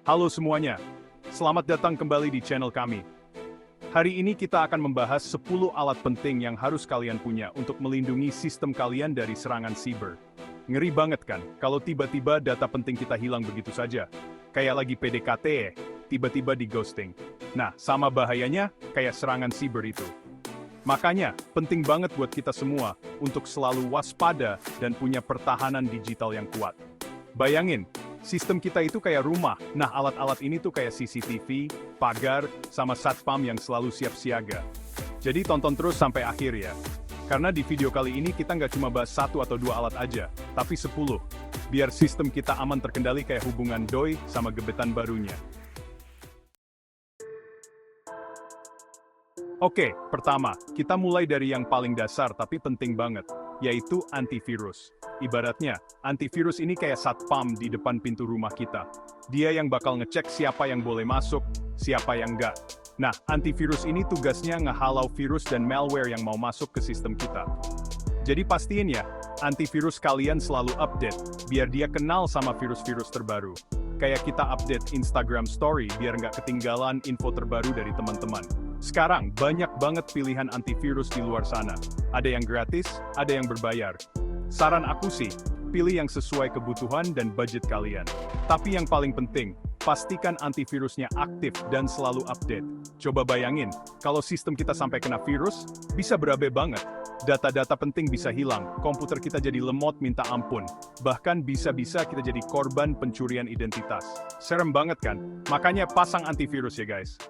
Halo semuanya, selamat datang kembali di channel kami. Hari ini kita akan membahas 10 alat penting yang harus kalian punya untuk melindungi sistem kalian dari serangan siber. Ngeri banget kan, kalau tiba-tiba data penting kita hilang begitu saja. Kayak lagi PDKT tiba-tiba di ghosting. Nah, sama bahayanya kayak serangan siber itu. Makanya, penting banget buat kita semua untuk selalu waspada dan punya pertahanan digital yang kuat. Bayangin, sistem kita itu kayak rumah. Nah, alat-alat ini tuh kayak CCTV, pagar, sama satpam yang selalu siap siaga. Jadi tonton terus sampai akhir ya. Karena di video kali ini kita nggak cuma bahas 1 atau 2 alat aja, tapi 10. Biar sistem kita aman terkendali kayak hubungan doi sama gebetan barunya. Oke, pertama, kita mulai dari yang paling dasar tapi penting banget, yaitu antivirus. Ibaratnya, antivirus ini kayak satpam di depan pintu rumah kita. Dia yang bakal ngecek siapa yang boleh masuk, siapa yang enggak. Nah, antivirus ini tugasnya ngehalau virus dan malware yang mau masuk ke sistem kita. Jadi pastiin ya, antivirus kalian selalu update, biar dia kenal sama virus-virus terbaru. Kayak kita update Instagram Story biar nggak ketinggalan info terbaru dari teman-teman. Sekarang, banyak banget pilihan antivirus di luar sana. Ada yang gratis, ada yang berbayar. Saran aku sih, pilih yang sesuai kebutuhan dan budget kalian. Tapi yang paling penting, pastikan antivirusnya aktif dan selalu update. Coba bayangin, kalau sistem kita sampai kena virus, bisa berabe banget. Data-data penting bisa hilang, komputer kita jadi lemot minta ampun. Bahkan bisa-bisa kita jadi korban pencurian identitas. Serem banget kan? Makanya pasang antivirus ya guys.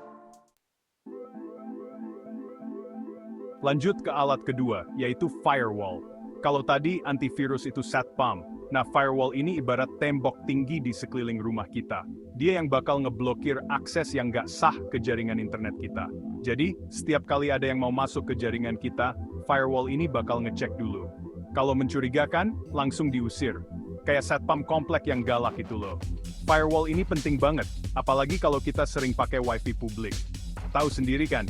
Lanjut ke alat kedua, yaitu firewall. Kalau tadi antivirus itu satpam, nah firewall ini ibarat tembok tinggi di sekeliling rumah kita. Dia yang bakal ngeblokir akses yang nggak sah ke jaringan internet kita. Jadi, setiap kali ada yang mau masuk ke jaringan kita, firewall ini bakal ngecek dulu. Kalau mencurigakan, langsung diusir. Kayak satpam komplek yang galak itu loh. Firewall ini penting banget, apalagi kalau kita sering pakai wifi publik. Tahu sendiri kan?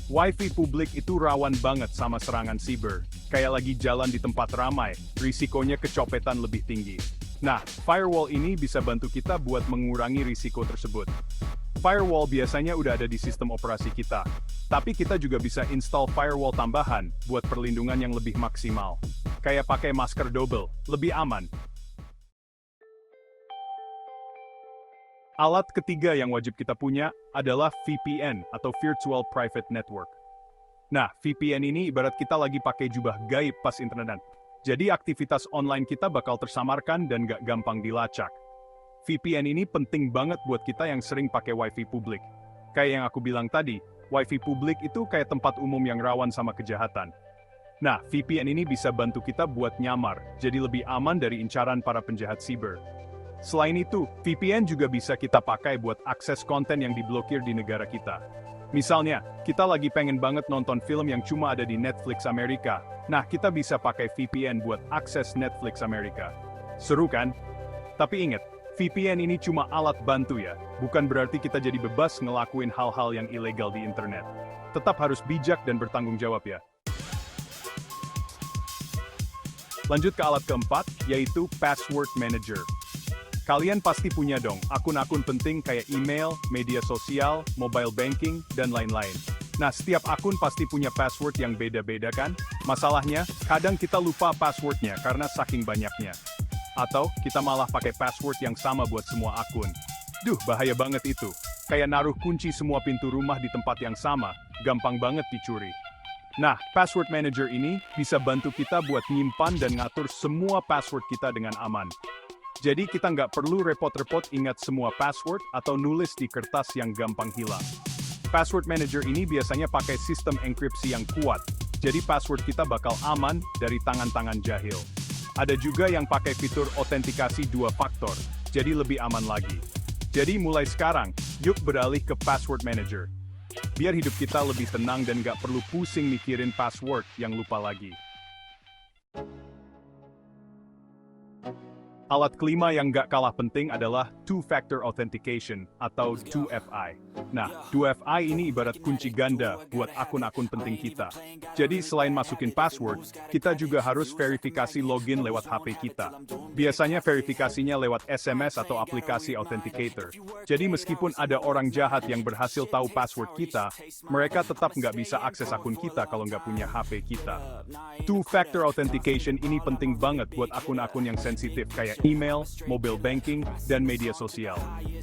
Wifi publik itu rawan banget sama serangan siber. Kayak lagi jalan di tempat ramai, risikonya kecopetan lebih tinggi. Nah, firewall ini bisa bantu kita buat mengurangi risiko tersebut. Firewall biasanya udah ada di sistem operasi kita. Tapi kita juga bisa install firewall tambahan buat perlindungan yang lebih maksimal. Kayak pakai masker double, lebih aman. Alat ketiga yang wajib kita punya adalah VPN atau Virtual Private Network. Nah, VPN ini ibarat kita lagi pakai jubah gaib pas internetan. Jadi aktivitas online kita bakal tersamarkan dan gak gampang dilacak. VPN ini penting banget buat kita yang sering pakai wifi publik. Kayak yang aku bilang tadi, wifi publik itu kayak tempat umum yang rawan sama kejahatan. Nah, VPN ini bisa bantu kita buat nyamar, jadi lebih aman dari incaran para penjahat siber. Selain itu, VPN juga bisa kita pakai buat akses konten yang diblokir di negara kita. Misalnya, kita lagi pengen banget nonton film yang cuma ada di Netflix Amerika. Nah, kita bisa pakai VPN buat akses Netflix Amerika. Seru kan? Tapi ingat, VPN ini cuma alat bantu ya. Bukan berarti kita jadi bebas ngelakuin hal-hal yang ilegal di internet. Tetap harus bijak dan bertanggung jawab ya. Lanjut ke alat keempat, yaitu Password Manager. Kalian pasti punya dong akun-akun penting kayak email, media sosial, mobile banking, dan lain-lain. Nah, setiap akun pasti punya password yang beda-beda kan? Masalahnya, kadang kita lupa passwordnya karena saking banyaknya. Atau, kita malah pakai password yang sama buat semua akun. Duh, bahaya banget itu. Kayak naruh kunci semua pintu rumah di tempat yang sama, gampang banget dicuri. Nah, Password Manager ini bisa bantu kita buat nyimpan dan ngatur semua password kita dengan aman. Jadi kita nggak perlu repot-repot ingat semua password atau nulis di kertas yang gampang hilang. Password Manager ini biasanya pakai sistem enkripsi yang kuat, jadi password kita bakal aman dari tangan-tangan jahil. Ada juga yang pakai fitur autentikasi 2 faktor, jadi lebih aman lagi. Jadi mulai sekarang, yuk beralih ke Password Manager. Biar hidup kita lebih tenang dan nggak perlu pusing mikirin password yang lupa lagi. Alat kelima yang nggak kalah penting adalah Two-Factor Authentication atau 2FI. Nah, 2FI ini ibarat kunci ganda buat akun-akun penting kita. Jadi selain masukin password, kita juga harus verifikasi login lewat HP kita. Biasanya verifikasinya lewat SMS atau aplikasi authenticator. Jadi meskipun ada orang jahat yang berhasil tahu password kita, mereka tetap nggak bisa akses akun kita kalau nggak punya HP kita. Two-Factor Authentication ini penting banget buat akun-akun yang sensitif kayak email, mobile banking, dan media sosial.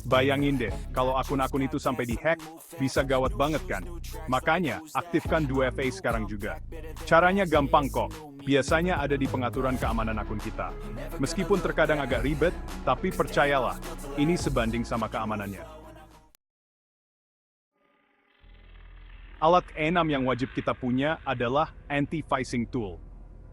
Bayangin deh, kalau akun-akun itu sampai dihack, bisa gawat banget kan? Makanya, aktifkan 2FA sekarang juga. Caranya gampang kok, biasanya ada di pengaturan keamanan akun kita. Meskipun terkadang agak ribet, tapi percayalah, ini sebanding sama keamanannya. Alat keenam yang wajib kita punya adalah anti-phishing tool.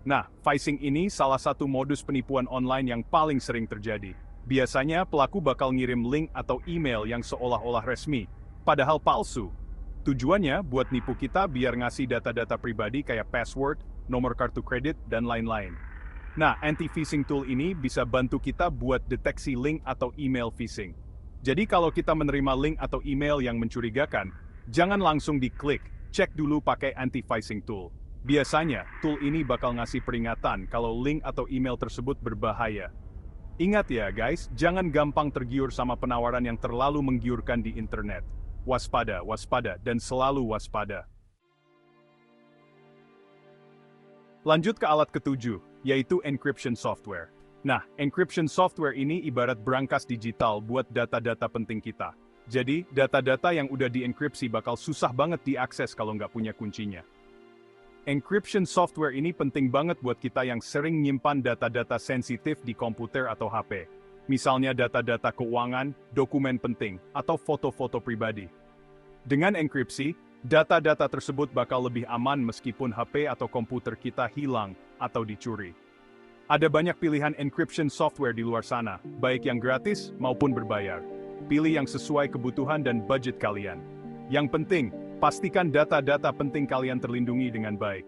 Nah, phishing ini salah satu modus penipuan online yang paling sering terjadi. Biasanya pelaku bakal ngirim link atau email yang seolah-olah resmi, padahal palsu. Tujuannya buat nipu kita biar ngasih data-data pribadi kayak password, nomor kartu kredit, dan lain-lain. Nah, anti-phishing tool ini bisa bantu kita buat deteksi link atau email phishing. Jadi kalau kita menerima link atau email yang mencurigakan, jangan langsung diklik, cek dulu pakai anti-phishing tool. Biasanya, tool ini bakal ngasih peringatan kalau link atau email tersebut berbahaya. Ingat ya guys, jangan gampang tergiur sama penawaran yang terlalu menggiurkan di internet. Waspada, waspada, dan selalu waspada. Lanjut ke alat ketujuh, yaitu encryption software. Nah, encryption software ini ibarat brankas digital buat data-data penting kita. Jadi, data-data yang udah dienkripsi bakal susah banget diakses kalau nggak punya kuncinya. Encryption software ini penting banget buat kita yang sering nyimpan data-data sensitif di komputer atau HP. Misalnya data-data keuangan, dokumen penting, atau foto-foto pribadi. Dengan enkripsi, data-data tersebut bakal lebih aman meskipun HP atau komputer kita hilang atau dicuri. Ada banyak pilihan encryption software di luar sana, baik yang gratis maupun berbayar. Pilih yang sesuai kebutuhan dan budget kalian. Yang penting, pastikan data-data penting kalian terlindungi dengan baik.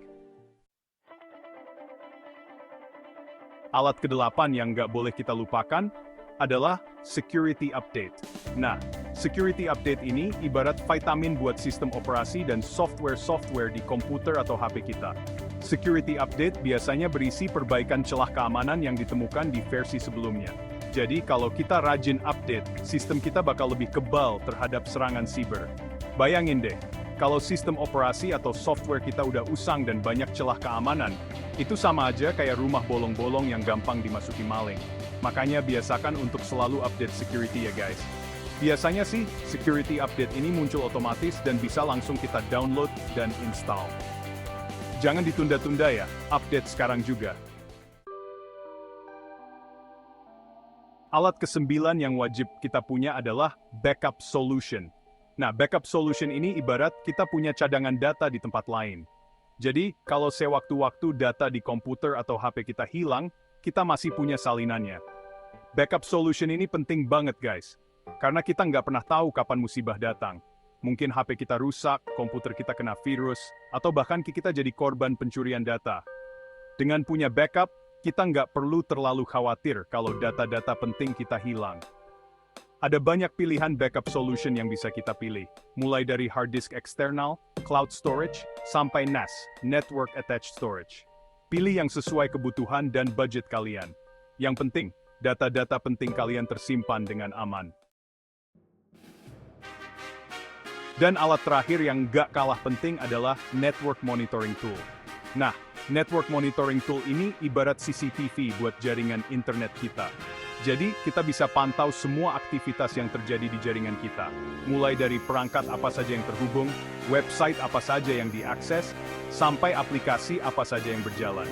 Alat kedelapan yang nggak boleh kita lupakan adalah security update. Nah, security update ini ibarat vitamin buat sistem operasi dan software-software di komputer atau HP kita. Security update biasanya berisi perbaikan celah keamanan yang ditemukan di versi sebelumnya. Jadi kalau kita rajin update, sistem kita bakal lebih kebal terhadap serangan siber. Bayangin deh, kalau sistem operasi atau software kita udah usang dan banyak celah keamanan, itu sama aja kayak rumah bolong-bolong yang gampang dimasuki maling. Makanya biasakan untuk selalu update security ya guys. Biasanya sih, security update ini muncul otomatis dan bisa langsung kita download dan install. Jangan ditunda-tunda ya, update sekarang juga. Alat kesembilan yang wajib kita punya adalah backup solution. Nah, backup solution ini ibarat kita punya cadangan data di tempat lain. Jadi, kalau sewaktu-waktu data di komputer atau HP kita hilang, kita masih punya salinannya. Backup solution ini penting banget guys, karena kita nggak pernah tahu kapan musibah datang. Mungkin HP kita rusak, komputer kita kena virus, atau bahkan kita jadi korban pencurian data. Dengan punya backup, kita nggak perlu terlalu khawatir kalau data-data penting kita hilang. Ada banyak pilihan backup solution yang bisa kita pilih, mulai dari hard disk eksternal, cloud storage, sampai NAS, Network Attached Storage. Pilih yang sesuai kebutuhan dan budget kalian. Yang penting, data-data penting kalian tersimpan dengan aman. Dan alat terakhir yang nggak kalah penting adalah Network Monitoring Tool. Nah, Network Monitoring Tool ini ibarat CCTV buat jaringan internet kita. Jadi, kita bisa pantau semua aktivitas yang terjadi di jaringan kita. Mulai dari perangkat apa saja yang terhubung, website apa saja yang diakses, sampai aplikasi apa saja yang berjalan.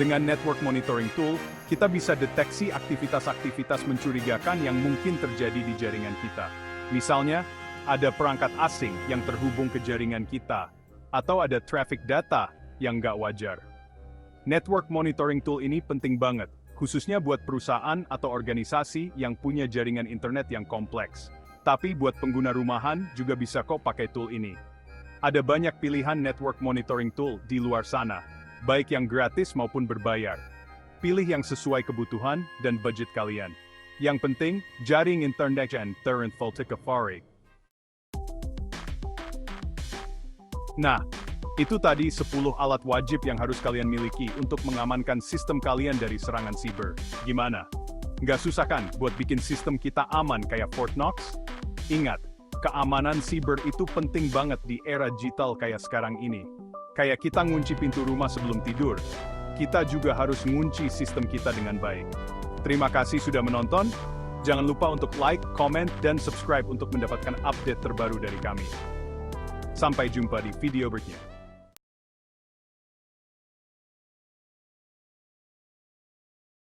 Dengan Network Monitoring Tool, kita bisa deteksi aktivitas-aktivitas mencurigakan yang mungkin terjadi di jaringan kita. Misalnya, ada perangkat asing yang terhubung ke jaringan kita, atau ada traffic data yang nggak wajar. Network Monitoring Tool ini penting banget, khususnya buat perusahaan atau organisasi yang punya jaringan internet yang kompleks. Tapi buat pengguna rumahan juga bisa kok pakai tool ini. Ada banyak pilihan network monitoring tool di luar sana, baik yang gratis maupun berbayar. Pilih yang sesuai kebutuhan dan budget kalian. Yang penting, jaring internet dan torrent Volticafari. Nah, itu tadi 10 alat wajib yang harus kalian miliki untuk mengamankan sistem kalian dari serangan siber. Gimana? Nggak susah kan buat bikin sistem kita aman kayak Fort Knox? Ingat, keamanan siber itu penting banget di era digital kayak sekarang ini. Kayak kita ngunci pintu rumah sebelum tidur, kita juga harus ngunci sistem kita dengan baik. Terima kasih sudah menonton. Jangan lupa untuk like, comment, dan subscribe untuk mendapatkan update terbaru dari kami. Sampai jumpa di video berikutnya.